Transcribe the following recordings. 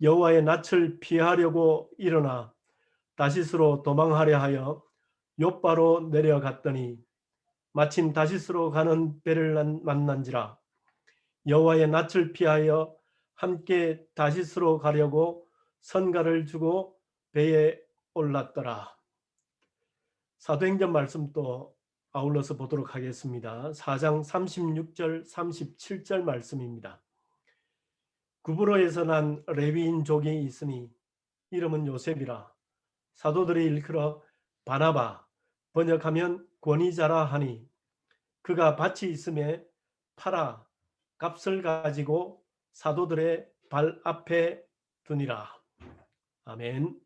여호와의 낯을 피하려고 일어나 다시스로 도망하려 하여 욥바로 내려갔더니 마침 다시스로 가는 배를 만난지라. 여호와의 낯을 피하여 함께 다시스로 가려고 선가를 주고 배에 올랐더라. 사도행전 말씀 또 아울러서 보도록 하겠습니다. 4장 36절 37절 말씀입니다. 구브로에서 난 레위인족이 있으니 이름은 요셉이라. 사도들이 일컬어 바나바, 번역하면 권위자라 하니 그가 밭이 있음에 팔아 값을 가지고 사도들의 발 앞에 두니라. 아멘.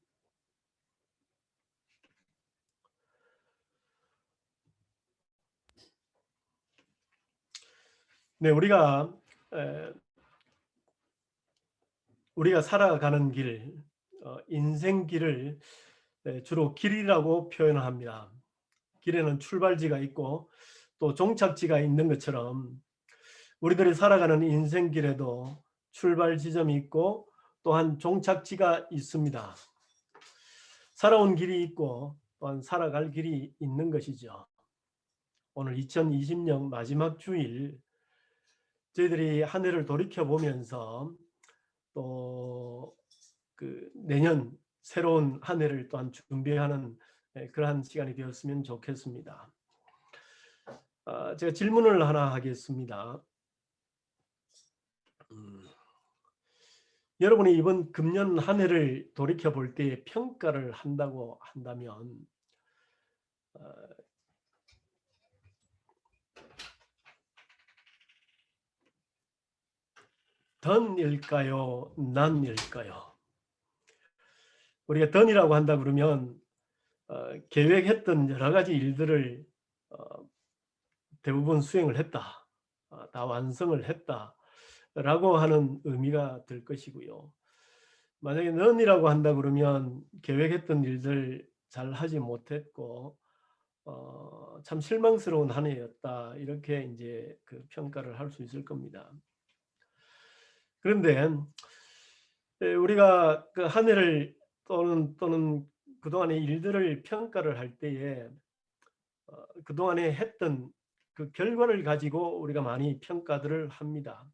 네, 우리가 살아가는 길, 인생길을 주로 길이라고 표현합니다. 길에는 출발지가 있고 또 종착지가 있는 것처럼 우리들이 살아가는 인생길에도 출발 지점이 있고 또한 종착지가 있습니다. 살아온 길이 있고 또한 살아갈 길이 있는 것이죠. 오늘 2020년 마지막 주일 저희들이 한 해를 돌이켜보면서 또 내년 새로운 한 해를 또한 준비하는 그러한 시간이 되었으면 좋겠습니다. 제가 질문을 하나 하겠습니다. 여러분이 이번 금년 한 해를 돌이켜볼 때 평가를 한다고 한다면 던일까요? 난일까요? 우리가 던이라고 한다 그러면 계획했던 여러 가지 일들을 대부분 수행을 했다, 다 완성을 했다라고 하는 의미가 될 것이고요. 만약에 넌이라고 한다 그러면 계획했던 일들 잘 하지 못했고 참 실망스러운 한 해였다, 이렇게 이제 그 평가를 할 수 있을 겁니다. 그런데 우리가 그 한 해를 또는 그동안의 일들을 평가를 할 때에 그동안에 했던 그 결과를 가지고 우리가 많이 평가들을 합니다.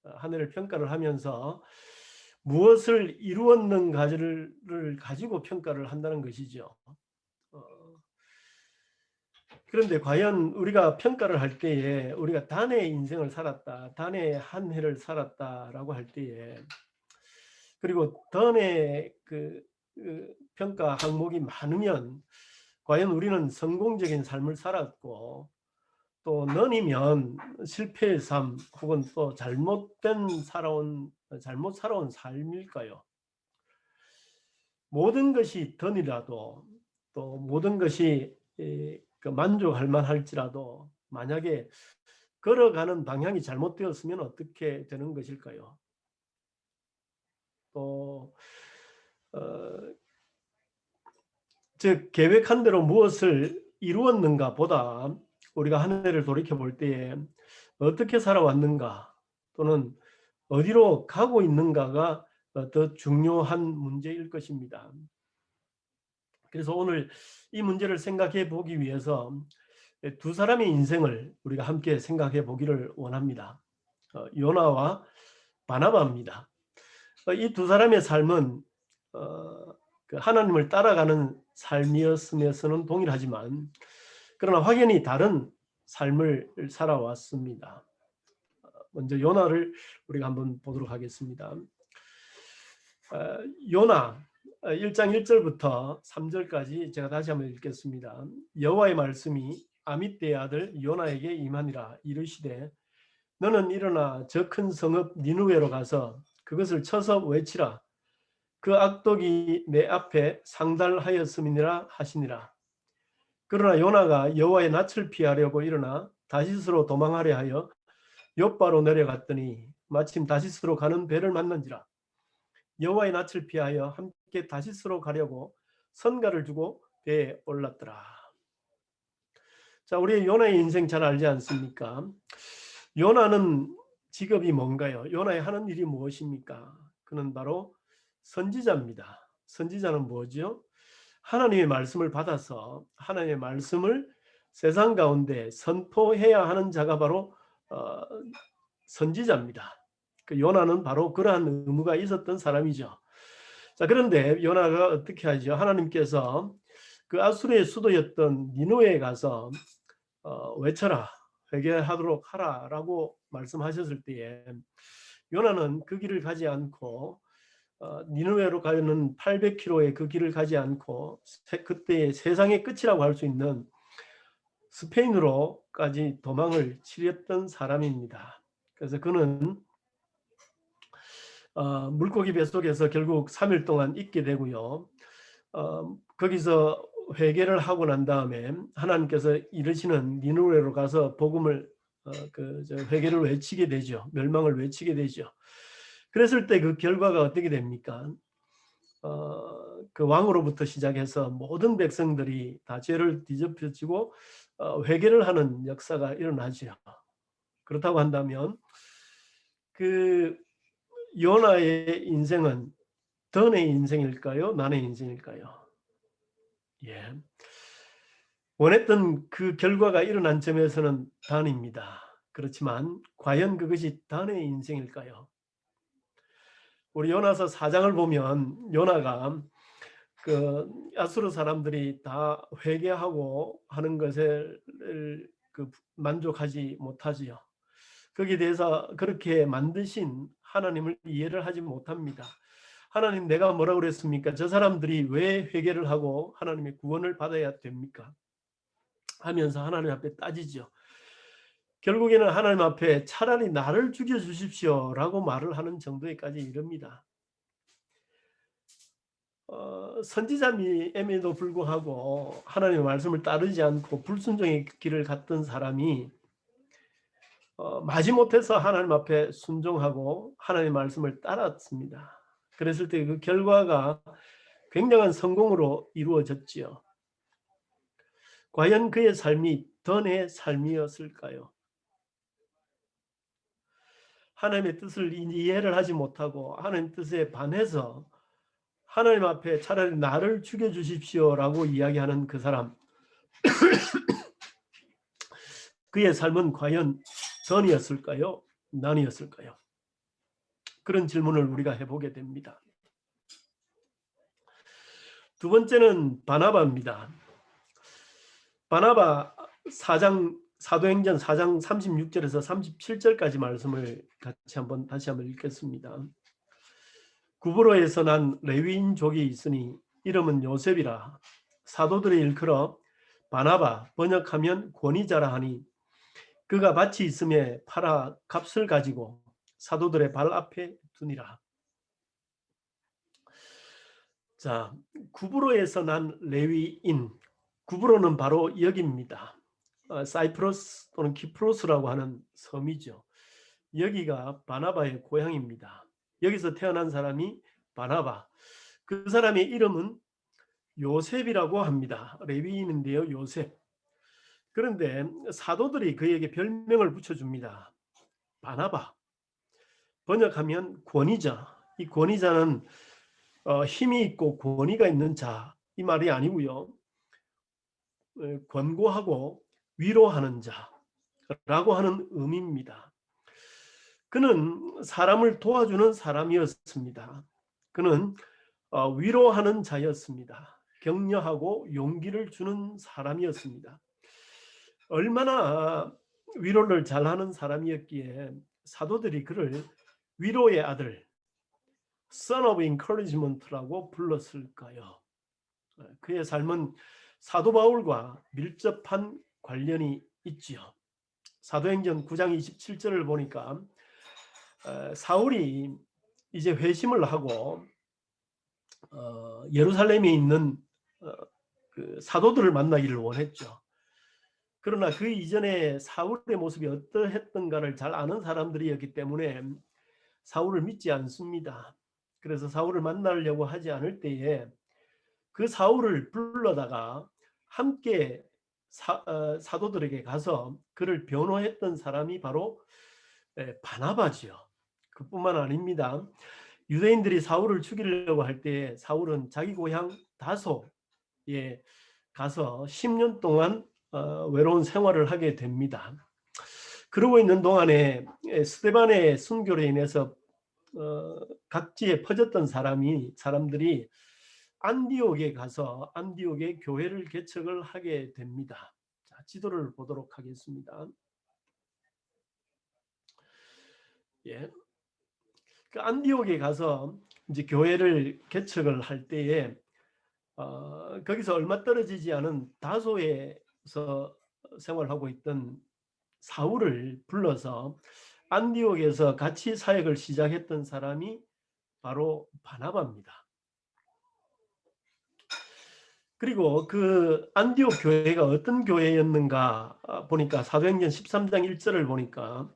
한 해를 평가를 하면서 무엇을 이루었는가를 가지고 평가를 한다는 것이죠. 그런데 과연 우리가 평가를 할 때에 우리가 단의 인생을 살았다, 단의 한 해를 살았다라고 할 때에, 그리고 던의 그 평가 항목이 많으면 과연 우리는 성공적인 삶을 살았고 또 넌이면 실패의 삶 혹은 또 잘못 살아온 삶일까요? 모든 것이 던이라도 또 모든 것이 만족할 만할지라도 만약에 걸어가는 방향이 잘못되었으면 어떻게 되는 것일까요? 또 즉 계획한 대로 무엇을 이루었는가 보다 우리가 한 해를 돌이켜 볼 때에 어떻게 살아왔는가 또는 어디로 가고 있는가가 더 중요한 문제일 것입니다. 그래서 오늘 이 문제를 생각해 보기 위해서 두 사람의 인생을 우리가 함께 생각해 보기를 원합니다. 요나와 바나바입니다. 이 두 사람의 삶은 하나님을 따라가는 삶이었음에서는 동일하지만 그러나 확연히 다른 삶을 살아왔습니다. 먼저 요나를 우리가 한번 보도록 하겠습니다. 요나 1장 1절부터 3절까지 제가 다시 한번 읽겠습니다. 여호와의 말씀이 아미떼의 아들 요나에게 임하니라. 이르시되 너는 일어나 저 큰 성읍 니느웨로 가서 그것을 쳐서 외치라. 그 악독이 내 앞에 상달하였음이니라 하시니라. 그러나 요나가 여호와의 낯을 피하려고 일어나 다시스로 도망하려 하여 욥바로 내려갔더니 마침 다시스로 가는 배를 만난지라. 여호와의 낯을 피하여 함께 다시스로 가려고 선가를 주고 배에 올랐더라. 자, 우리 요나의 인생 잘 알지 않습니까? 요나는 직업이 뭔가요? 요나의 하는 일이 무엇입니까? 그는 바로 선지자입니다. 선지자는 뭐죠? 하나님의 말씀을 받아서 하나님의 말씀을 세상 가운데 선포해야 하는 자가 바로 어, 선지자입니다. 그 요나는 바로 그러한 의무가 있었던 사람이죠. 자, 그런데 요나가 어떻게 하죠? 하나님께서 그 아수르의 수도였던 니느웨에 가서 외쳐라, 회개하도록 하라라고 말씀하셨을 때에 요나는 그 길을 가지 않고 니느웨로 가는 800km의 그 길을 가지 않고 그때 세상의 끝이라고 할 수 있는 스페인으로까지 도망을 치렸던 사람입니다. 그래서 그는 물고기 뱃속에서 결국 3일 동안 있게 되고요. 거기서 회개를 하고 난 다음에 하나님께서 이르시는 니느웨로 가서 복음을 회개를 외치게 되죠. 멸망을 외치게 되죠. 그랬을 때 그 결과가 어떻게 됩니까? 그 왕으로부터 시작해서 모든 백성들이 다 죄를 뒤집혀지고 회개를 하는 역사가 일어나죠. 그렇다고 한다면 그 요나의 인생은 던의 인생일까요? 난의 인생일까요? 예. 원했던 그 결과가 일어난 점에서는 단입니다. 그렇지만 과연 그것이 단의 인생일까요? 우리 요나서 4장을 보면 요나가 그 아수르 사람들이 다 회개하고 하는 것을 만족하지 못하지요. 거기에 대해서 그렇게 만드신 하나님을 이해를 하지 못합니다. 하나님, 내가 뭐라고 그랬습니까? 저 사람들이 왜 회개를 하고 하나님의 구원을 받아야 됩니까? 하면서 하나님 앞에 따지죠. 결국에는 하나님 앞에 차라리 나를 죽여주십시오 라고 말을 하는 정도에까지 이릅니다. 선지자임에도 불구하고 하나님의 말씀을 따르지 않고 불순종의 길을 갔던 사람이 마지못해서 하나님 앞에 순종하고 하나님의 말씀을 따랐습니다. 그랬을 때 그 결과가 굉장한 성공으로 이루어졌지요. 과연 그의 삶이 던의 삶이었을까요? 하나님의 뜻을 이해를 하지 못하고 하나님 뜻에 반해서 하나님 앞에 차라리 나를 죽여주십시오라고 이야기하는 그 사람, 그의 삶은 과연 던이었을까요? 난이었을까요? 그런 질문을 우리가 해보게 됩니다. 두 번째는 바나바입니다. 바나바 사도행전 4장 36절에서 37절까지 말씀을 다시 한번 읽겠습니다. 구브로에서 난 레위인족이 있으니 이름은 요셉이라. 사도들의 일컬어 바나바, 번역하면 권위자라 하니 그가 밭이 있음에 팔아 값을 가지고 사도들의 발 앞에 두니라. 자, 구브로에서 난 레위인. 구브로는 바로 여기입니다. 사이프러스 또는 키프로스라고 하는 섬이죠. 여기가 바나바의 고향입니다. 여기서 태어난 사람이 바나바. 그 사람의 이름은 요셉이라고 합니다. 레위인인데요, 요셉. 그런데 사도들이 그에게 별명을 붙여줍니다. 바나바. 번역하면 권위자. 이 권위자는 힘이 있고 권위가 있는 자, 이 말이 아니고요. 권고하고 위로하는 자라고 하는 의미입니다. 그는 사람을 도와주는 사람이었습니다. 그는 위로하는 자였습니다. 격려하고 용기를 주는 사람이었습니다. 얼마나 위로를 잘하는 사람이었기에 사도들이 그를 위로의 아들, Son of Encouragement라고 불렀을까요? 그의 삶은 사도 바울과 밀접한 관련이 있지요. 사도행전 9장 27절을 보니까 사울이 이제 회심을 하고 예루살렘에 있는 그 사도들을 만나기를 원했죠. 그러나 그 이전에 사울의 모습이 어떠했던가를 잘 아는 사람들이었기 때문에 사울을 믿지 않습니다. 그래서 사울을 만나려고 하지 않을 때에 그 사울을 불러다가 함께 사도들에게 가서 그를 변호했던 사람이 바로 바나바지요. 그뿐만 아닙니다. 유대인들이 사울을 죽이려고 할 때 사울은 자기 고향 다소에 가서 10년 동안 외로운 생활을 하게 됩니다. 그러고 있는 동안에 스데반의 순교로 인해서 각지에 퍼졌던 사람들이 안디옥에 가서 안디옥의 교회를 개척을 하게 됩니다. 자, 지도를 보도록 하겠습니다. 예. 그 안디옥에 가서 이제 교회를 개척을 할 때에 거기서 얼마 떨어지지 않은 다소에서 생활하고 있던 사울을 불러서 안디옥에서 같이 사역을 시작했던 사람이 바로 바나바입니다. 그리고 그 안디옥 교회가 어떤 교회였는가 보니까 사도행전 13장 1절을 보니까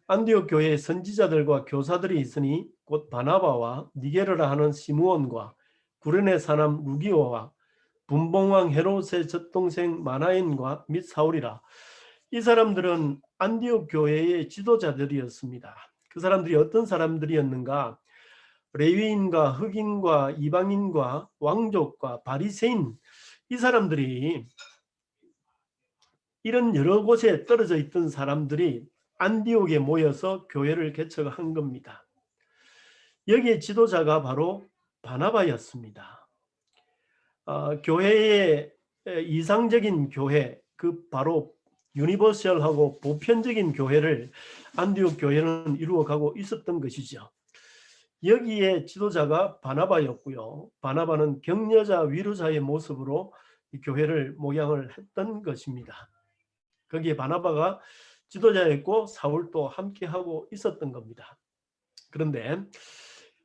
안디옥 교회에 선지자들과 교사들이 있으니 곧 바나바와 니게르라 하는 시므온과 구레네 사람 루기오와 분봉왕 헤롯의 젖동생 마나엔과 및 사울이라. 이 사람들은 안디옥 교회의 지도자들이었습니다. 그 사람들이 어떤 사람들이었는가? 레위인과 흑인과 이방인과 왕족과 바리새인, 이 사람들이 이런 여러 곳에 떨어져 있던 사람들이 안디옥에 모여서 교회를 개척한 겁니다. 여기에 지도자가 바로 바나바였습니다. 교회의 이상적인 교회, 그 바로 유니버셜하고 보편적인 교회를 안디옥 교회는 이루어가고 있었던 것이죠. 여기에 지도자가 바나바였고요. 바나바는 격려자, 위로자의 모습으로 이 교회를 목양을 했던 것입니다. 거기에 바나바가 지도자였고 사울도 함께하고 있었던 겁니다. 그런데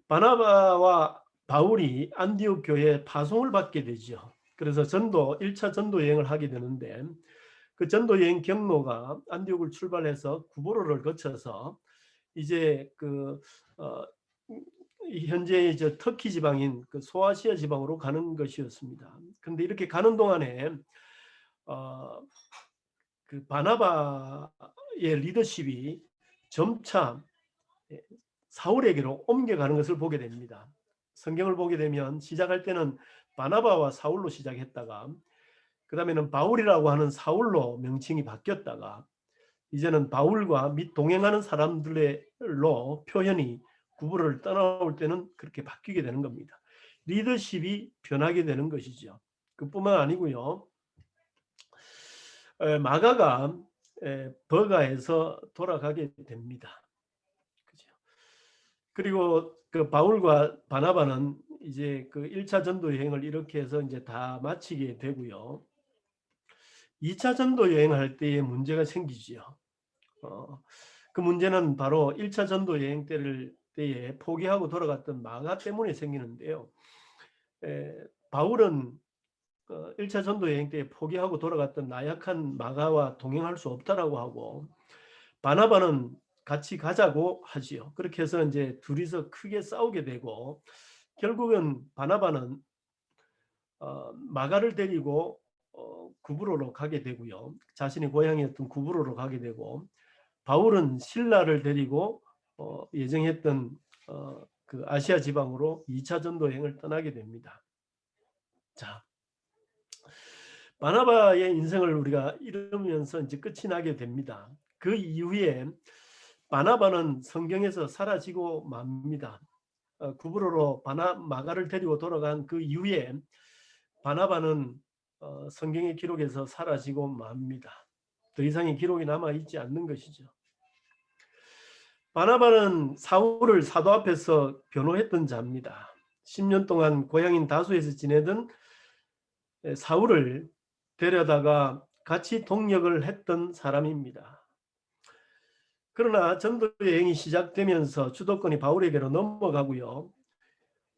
바나바와 바울이 안디옥 교회에 파송을 받게 되죠. 그래서 1차 전도 여행을 하게 되는데 그 전도 여행 경로가 안디옥을 출발해서 구보로를 거쳐서 이제 현재 터키 지방인 그 소아시아 지방으로 가는 것이었습니다. 그런데 이렇게 가는 동안에 그 바나바의 리더십이 점차 사울에게로 옮겨가는 것을 보게 됩니다. 성경을 보게 되면 시작할 때는 바나바와 사울로 시작했다가 그 다음에는 바울이라고 하는 사울로 명칭이 바뀌었다가 이제는 바울과 및 동행하는 사람들로 표현이 구부를 떠나올 때는 그렇게 바뀌게 되는 겁니다. 리더십이 변하게 되는 것이죠. 그뿐만 아니고요. 마가가 버가에서 돌아가게 됩니다. 그죠? 그리고 그 바울과 바나바는 이제 그 1차 전도 여행을 이렇게 해서 이제 다 마치게 되고요. 2차 전도 여행할 때에 문제가 생기죠. 그 문제는 바로 1차 전도 여행 때에 포기하고 돌아갔던 마가 때문에 생기는데요. 바울은 1차 전도 여행 때 포기하고 돌아갔던 나약한 마가와 동행할 수 없다라고 하고 바나바는 같이 가자고 하지요. 그렇게 해서 이제 둘이서 크게 싸우게 되고 결국은 바나바는 마가를 데리고 구브로로 가게 되고요. 자신의 고향이었던 구브로로 가게 되고 바울은 신라를 데리고 예정했던 그 아시아 지방으로 2차 전도 여행을 떠나게 됩니다. 자, 바나바의 인생을 우리가 이루면서 이제 끝이 나게 됩니다. 그 이후에 바나바는 성경에서 사라지고 맙니다. 구브로로 마가를 데리고 돌아간 그 이후에 바나바는 성경의 기록에서 사라지고 맙니다. 더 이상의 기록이 남아있지 않는 것이죠. 바나바는 사울을 사도 앞에서 변호했던 자입니다. 10년 동안 고향인 다소에서 지내던 사울을 데려다가 같이 동역을 했던 사람입니다. 그러나 전도 여행이 시작되면서 주도권이 바울에게로 넘어가고요.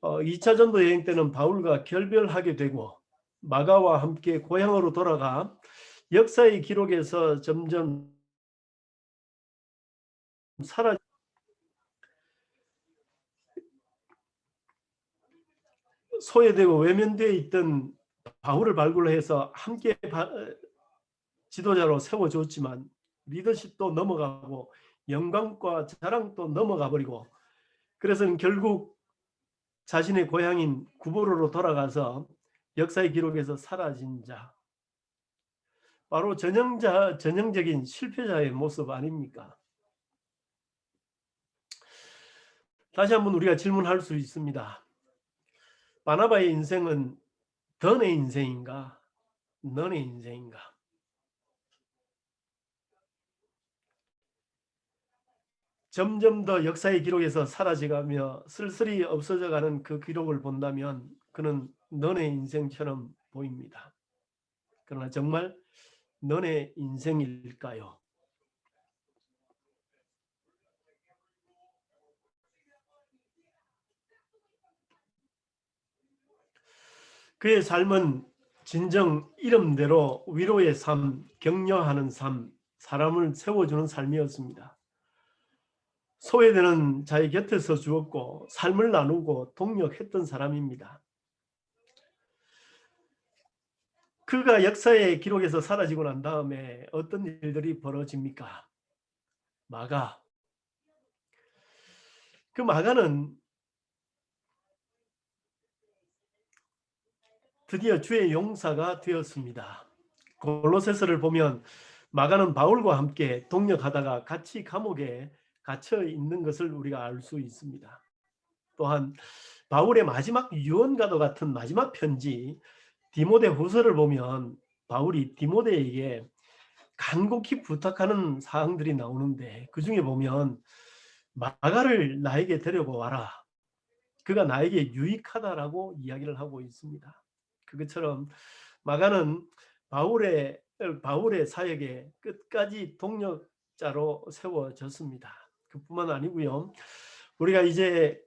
2차 전도 여행 때는 바울과 결별하게 되고 마가와 함께 고향으로 돌아가 역사의 기록에서 점점 사라져 소외되고 외면되어 있던 바울을 발굴해서 함께 지도자로 세워줬지만 리더십도 넘어가고 영광과 자랑도 넘어가 버리고 그래서 결국 자신의 고향인 구보로로 돌아가서 역사의 기록에서 사라진 자, 바로 전형적인 실패자의 모습 아닙니까? 다시 한번 우리가 질문할 수 있습니다. 바나바의 인생은 던의 인생인가, 너의 인생인가? 점점 더 역사의 기록에서 사라져가며 쓸쓸히 없어져가는 그 기록을 본다면 그는 너의 인생처럼 보입니다. 그러나 정말 너의 인생일까요? 그의 삶은 진정 이름대로 위로의 삶, 격려하는 삶, 사람을 세워주는 삶이었습니다. 소외되는 자의 곁에서 주었고 삶을 나누고 동력했던 사람입니다. 그가 역사의 기록에서 사라지고 난 다음에 어떤 일들이 벌어집니까? 마가. 그 마가는 드디어 주의 용사가 되었습니다. 골로새서를 보면 마가는 바울과 함께 동역하다가 같이 감옥에 갇혀 있는 것을 우리가 알 수 있습니다. 또한 바울의 마지막 유언과도 같은 마지막 편지 디모데 후서를 보면 바울이 디모데에게 간곡히 부탁하는 사항들이 나오는데 그 중에 보면 마가를 나에게 데려고 와라. 그가 나에게 유익하다라고 이야기를 하고 있습니다. 그것처럼 마가는 바울의 사역에 끝까지 동력자로 세워졌습니다. 그뿐만 아니고요. 우리가 이제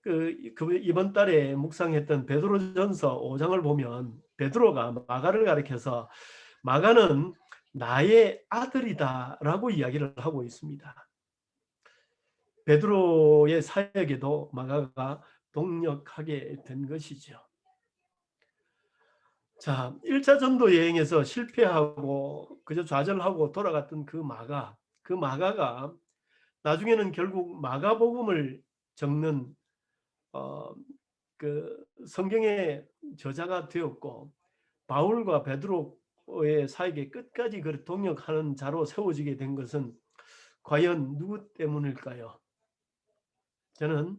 이번 달에 묵상했던 베드로전서 5장을 보면 베드로가 마가를 가리켜서 마가는 나의 아들이다라고 이야기를 하고 있습니다. 베드로의 사역에도 마가가 동력하게 된 것이죠. 자, 1차 전도 여행에서 실패하고 그저 좌절하고 돌아갔던 그 마가가 나중에는 결국 마가복음을 적는 그 성경의 저자가 되었고 바울과 베드로의 사역에 끝까지 그 동역하는 자로 세워지게 된 것은 과연 누구 때문일까요? 저는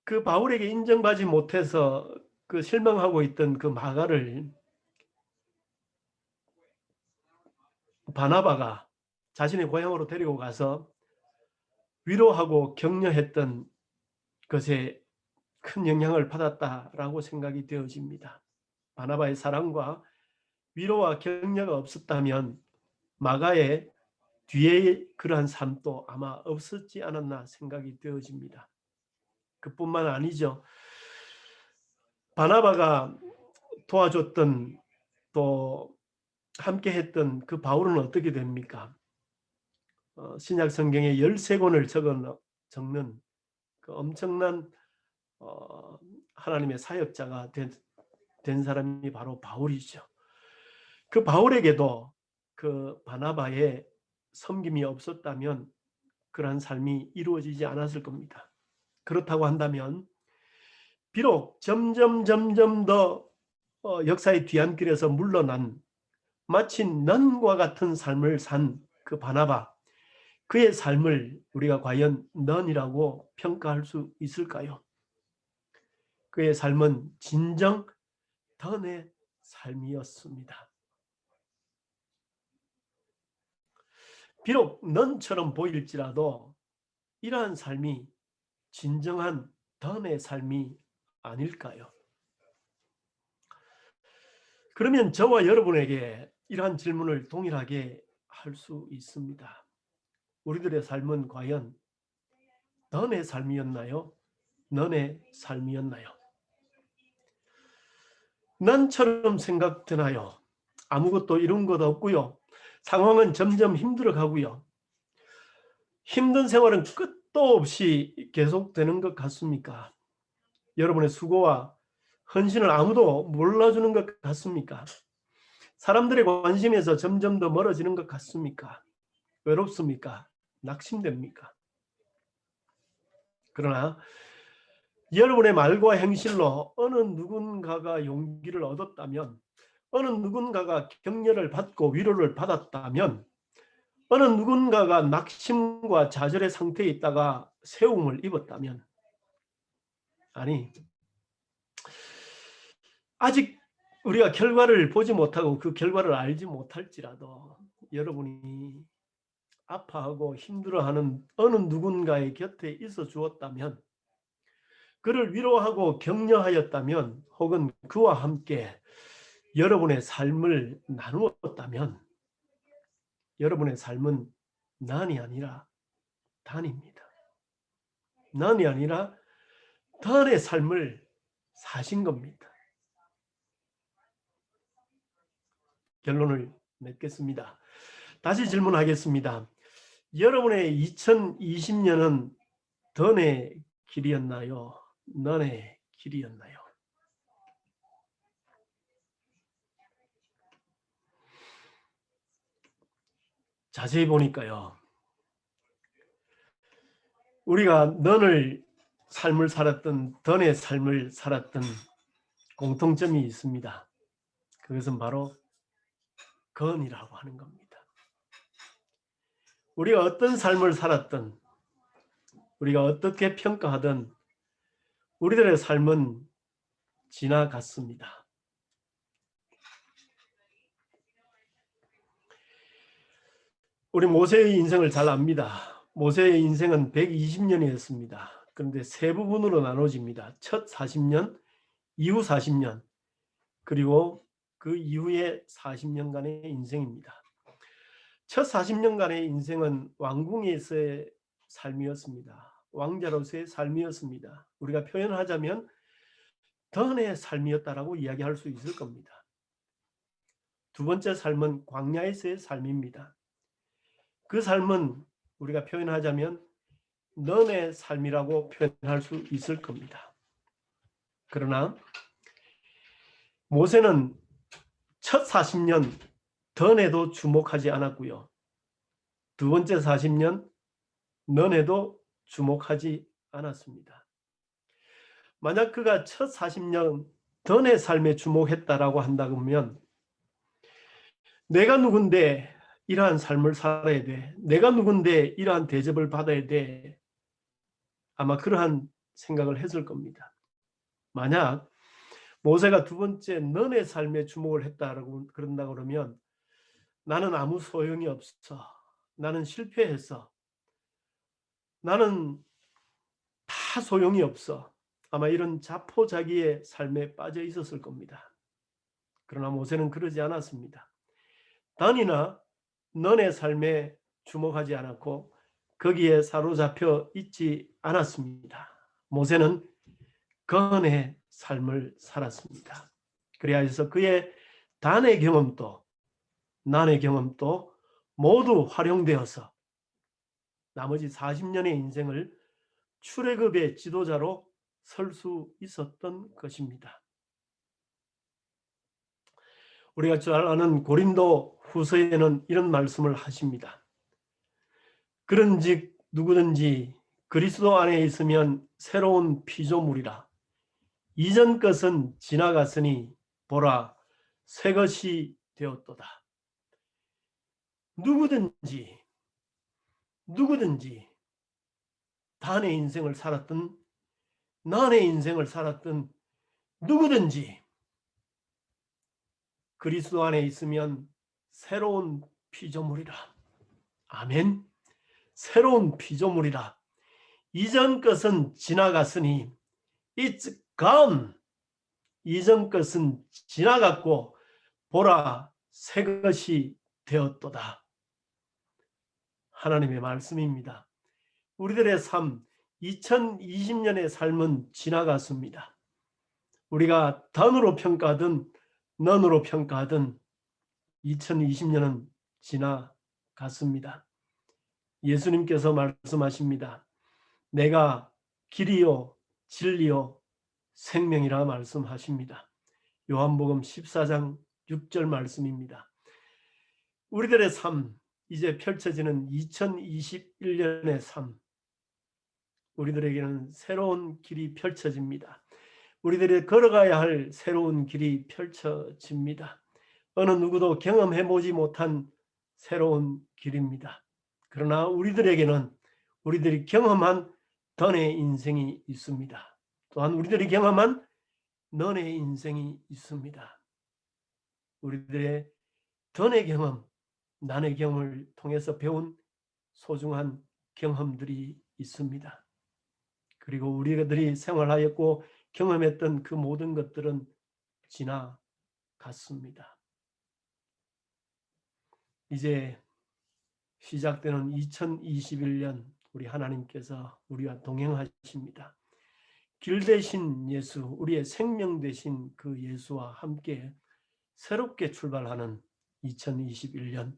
그 바울에게 인정받지 못해서 그 실망하고 있던 그 마가를 바나바가 자신의 고향으로 데리고 가서 위로하고 격려했던 것에 큰 영향을 받았다라고 생각이 되어집니다. 바나바의 사랑과 위로와 격려가 없었다면 마가의 뒤에 그러한 삶도 아마 없었지 않았나 생각이 되어집니다. 그뿐만 아니죠. 바나바가 도와줬던 또 함께했던 그 바울은 어떻게 됩니까? 신약 성경에 13권을 적는 그 엄청난 하나님의 사역자가 된 사람이 바로 바울이죠. 그 바울에게도 그 바나바의 섬김이 없었다면 그러한 삶이 이루어지지 않았을 겁니다. 그렇다고 한다면 비록 점점 더 역사의 뒤안길에서 물러난 마치 넌과 같은 삶을 산 그 바나바, 그의 삶을 우리가 과연 넌이라고 평가할 수 있을까요? 그의 삶은 진정 던의 삶이었습니다. 비록 넌처럼 보일지라도 이러한 삶이 진정한 던의 삶이 아닐까요? 그러면 저와 여러분에게 이러한 질문을 동일하게 할 수 있습니다. 우리들의 삶은 과연 넌의 삶이었나요? 너의 삶이었나요? 난처럼 생각되나요? 아무것도 이룬 것 없고요. 상황은 점점 힘들어가고요. 힘든 생활은 끝도 없이 계속되는 것 같습니까? 여러분의 수고와 헌신을 아무도 몰라주는 것 같습니까? 사람들의 관심에서 점점 더 멀어지는 것 같습니까? 외롭습니까? 낙심됩니까? 그러나 여러분의 말과 행실로 어느 누군가가 용기를 얻었다면, 어느 누군가가 격려를 받고 위로를 받았다면, 어느 누군가가 낙심과 좌절의 상태에 있다가 세움을 입었다면, 아니, 아직 우리가 결과를 보지 못하고 그 결과를 알지 못할지라도 여러분이 아파하고 힘들어하는 어느 누군가의 곁에 있어 주었다면, 그를 위로하고 격려하였다면, 혹은 그와 함께 여러분의 삶을 나누었다면, 여러분의 삶은 난이 아니라 단입니다. 난이 아니라 단의 삶을 사신 겁니다. 결론을 맺겠습니다. 다시 질문하겠습니다. 여러분의 2020년은 던의 길이었나요? 넌의 길이었나요? 자세히 보니까요, 우리가 넌을 삶을 살았던, 던의 삶을 살았던 공통점이 있습니다. 그것은 바로 건이라고 하는 겁니다. 우리가 어떤 삶을 살았든, 우리가 어떻게 평가하든 우리들의 삶은 지나갔습니다. 우리 모세의 인생을 잘 압니다. 모세의 인생은 120년이었습니다. 그런데 세 부분으로 나눠집니다. 첫 40년, 이후 40년, 그리고 그 이후의 40년간의 인생입니다. 첫 40년간의 인생은 왕궁에서의 삶이었습니다. 왕자로서의 삶이었습니다. 우리가 표현하자면 던의 삶이었다라고 이야기할 수 있을 겁니다. 두 번째 삶은 광야에서의 삶입니다. 그 삶은 우리가 표현하자면 넌의 삶이라고 표현할 수 있을 겁니다. 그러나 모세는 첫 40년 던에도 주목하지 않았고요. 두 번째 40년 넌에도 주목하지 않았습니다. 만약 그가 첫 40년 던의 삶에 주목했다라고 한다면, 내가 누군데 이러한 삶을 살아야 돼, 내가 누군데 이러한 대접을 받아야 돼, 아마 그러한 생각을 했을 겁니다. 만약 모세가 두 번째 넌의 삶에 주목을 했다라고 그런다 그러면, 나는 아무 소용이 없어, 나는 실패했어, 나는 다 소용이 없어, 아마 이런 자포자기의 삶에 빠져 있었을 겁니다. 그러나 모세는 그러지 않았습니다. 단이나 넌의 삶에 주목하지 않았고 거기에 사로잡혀 있지 않았습니다. 모세는 건의 삶을 살았습니다. 그래야 해서 그의 단의 경험도 난의 경험도 모두 활용되어서 나머지 40년의 인생을 출애굽의 지도자로 설 수 있었던 것입니다. 우리가 잘 아는 고린도 후서에는 이런 말씀을 하십니다. 그런즉 누구든지 그리스도 안에 있으면 새로운 피조물이라. 이전 것은 지나갔으니 보라 새 것이 되었도다. 누구든지 단의 인생을 살았든 난의 인생을 살았든 누구든지 그리스도 안에 있으면 새로운 피조물이라. 아멘. 새로운 피조물이라. 이전 것은 지나갔으니 It's gone. 이전 것은 지나갔고 보라 새 것이 되었도다. 하나님의 말씀입니다. 우리들의 삶, 2020년의 삶은 지나갔습니다. 우리가 단으로 평가하든 넌으로 평가하든 2020년은 지나갔습니다. 예수님께서 말씀하십니다. 내가 길이요 진리요 생명이라 말씀하십니다. 요한복음 14장 6절 말씀입니다. 우리들의 삶, 이제 펼쳐지는 2021년의 삶, 우리들에게는 새로운 길이 펼쳐집니다. 우리들이 걸어가야 할 새로운 길이 펼쳐집니다. 어느 누구도 경험해보지 못한 새로운 길입니다. 그러나 우리들에게는 우리들이 경험한 던의 인생이 있습니다. 또한 우리들이 경험한 너의 인생이 있습니다. 우리들의 던의 경험, 난의 경험을 통해서 배운 소중한 경험들이 있습니다. 그리고 우리들이 생활하였고 경험했던 그 모든 것들은 지나갔습니다. 이제 시작되는 2021년 우리 하나님께서 우리와 동행하십니다. 길 되신 예수, 우리의 생명 되신 그 예수와 함께 새롭게 출발하는 2021년,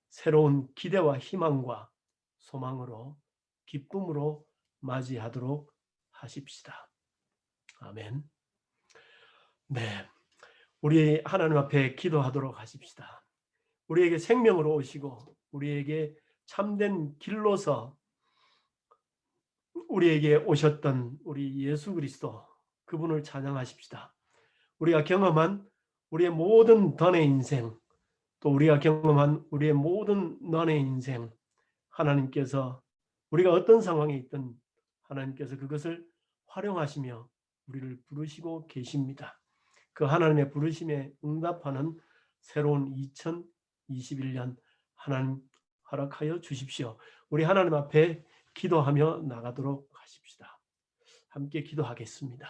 새로운 기대와 희망과 소망으로 기쁨으로 맞이하도록 하십시다. 아멘. 네, 우리 하나님 앞에 기도하도록 하십시다. 우리에게 생명으로 오시고 우리에게 참된 길로서 우리에게 오셨던 우리 예수 그리스도, 그분을 찬양하십시다. 우리가 경험한 우리의 모든 던의 인생, 또 우리가 경험한 우리의 모든 넌의 인생, 하나님께서 우리가 어떤 상황에 있든 하나님께서 그것을 활용하시며 우리를 부르시고 계십니다. 그 하나님의 부르심에 응답하는 새로운 2021년 하나님 허락하여 주십시오. 우리 하나님 앞에 기도하며 나가도록 하십시다. 함께 기도하겠습니다.